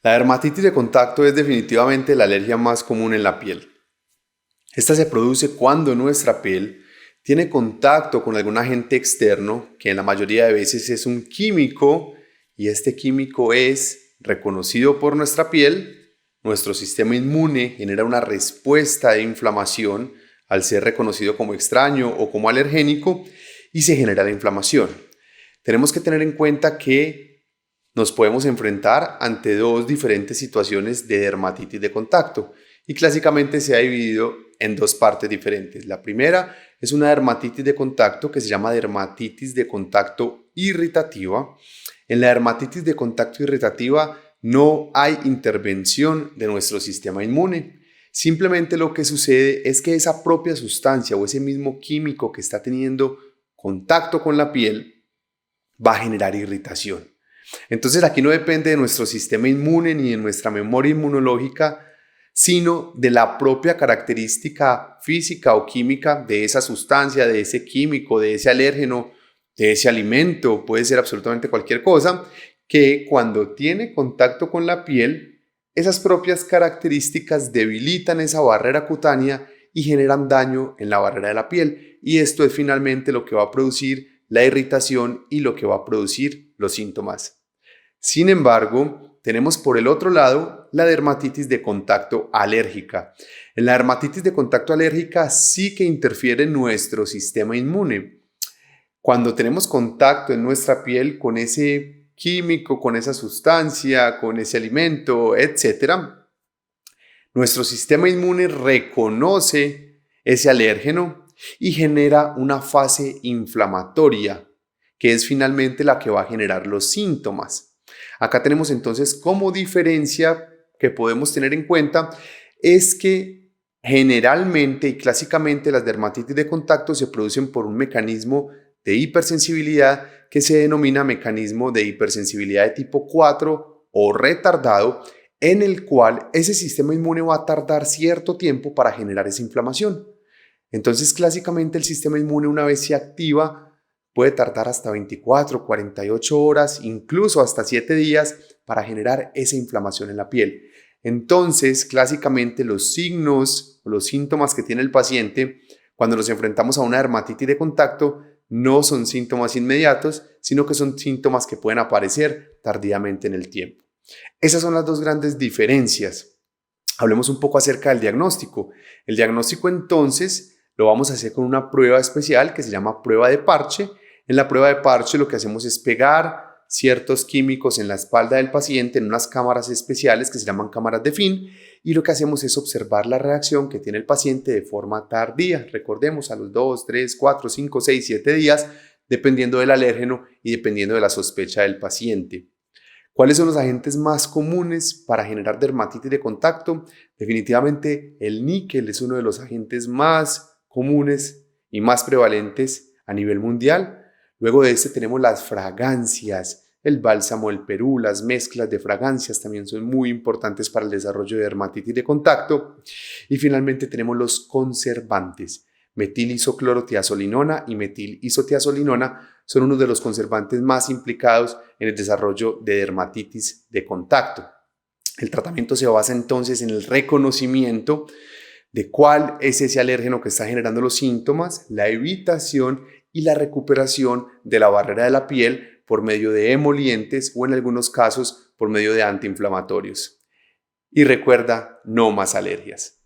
La dermatitis de contacto es definitivamente la alergia más común en la piel. Esta se produce cuando nuestra piel tiene contacto con algún agente externo, que en la mayoría de veces es un químico, y este químico es reconocido por nuestra piel. Nuestro sistema inmune genera una respuesta de inflamación al ser reconocido como extraño o como alergénico y se genera la inflamación. Tenemos que tener en cuenta que nos podemos enfrentar ante dos diferentes situaciones de dermatitis de contacto y clásicamente se ha dividido en dos partes diferentes. La primera es una dermatitis de contacto que se llama dermatitis de contacto irritativa. En la dermatitis de contacto irritativa no hay intervención de nuestro sistema inmune. Simplemente lo que sucede es que esa propia sustancia o ese mismo químico que está teniendo contacto con la piel va a generar irritación. Entonces aquí no depende de nuestro sistema inmune ni de nuestra memoria inmunológica, sino de la propia característica física o química de esa sustancia, de ese químico, de ese alérgeno, de ese alimento, puede ser absolutamente cualquier cosa, que cuando tiene contacto con la piel, esas propias características debilitan esa barrera cutánea y generan daño en la barrera de la piel. Y esto es finalmente lo que va a producir la irritación y lo que va a producir los síntomas. Sin embargo, tenemos por el otro lado la dermatitis de contacto alérgica. En la dermatitis de contacto alérgica sí que interfiere nuestro sistema inmune. Cuando tenemos contacto en nuestra piel con ese químico, con esa sustancia, con ese alimento, etc., nuestro sistema inmune reconoce ese alérgeno y genera una fase inflamatoria, que es finalmente la que va a generar los síntomas. Acá tenemos entonces como diferencia que podemos tener en cuenta es que generalmente y clásicamente las dermatitis de contacto se producen por un mecanismo de hipersensibilidad que se denomina mecanismo de hipersensibilidad de tipo 4 o retardado, en el cual ese sistema inmune va a tardar cierto tiempo para generar esa inflamación. Entonces, clásicamente el sistema inmune, una vez se activa, puede tardar hasta 24, 48 horas, incluso hasta 7 días para generar esa inflamación en la piel. Entonces, clásicamente los signos o los síntomas que tiene el paciente cuando nos enfrentamos a una dermatitis de contacto no son síntomas inmediatos, sino que son síntomas que pueden aparecer tardíamente en el tiempo. Esas son las dos grandes diferencias. Hablemos un poco acerca del diagnóstico. El diagnóstico entonces lo vamos a hacer con una prueba especial que se llama prueba de parche. En la prueba de parche lo que hacemos es pegar ciertos químicos en la espalda del paciente en unas cámaras especiales que se llaman cámaras de Finn y lo que hacemos es observar la reacción que tiene el paciente de forma tardía. Recordemos, a los 2, 3, 4, 5, 6, 7 días, dependiendo del alérgeno y dependiendo de la sospecha del paciente. ¿Cuáles son los agentes más comunes para generar dermatitis de contacto? Definitivamente el níquel es uno de los agentes más comunes y más prevalentes a nivel mundial. Luego de este tenemos las fragancias, el bálsamo del Perú, las mezclas de fragancias también son muy importantes para el desarrollo de dermatitis de contacto. Y finalmente tenemos los conservantes. Metil-isoclorotiazolinona y metil-isotiazolinona son uno de los conservantes más implicados en el desarrollo de dermatitis de contacto. El tratamiento se basa entonces en el reconocimiento de cuál es ese alérgeno que está generando los síntomas, la evitación y la recuperación de la barrera de la piel por medio de emolientes o en algunos casos por medio de antiinflamatorios. Y recuerda, no más alergias.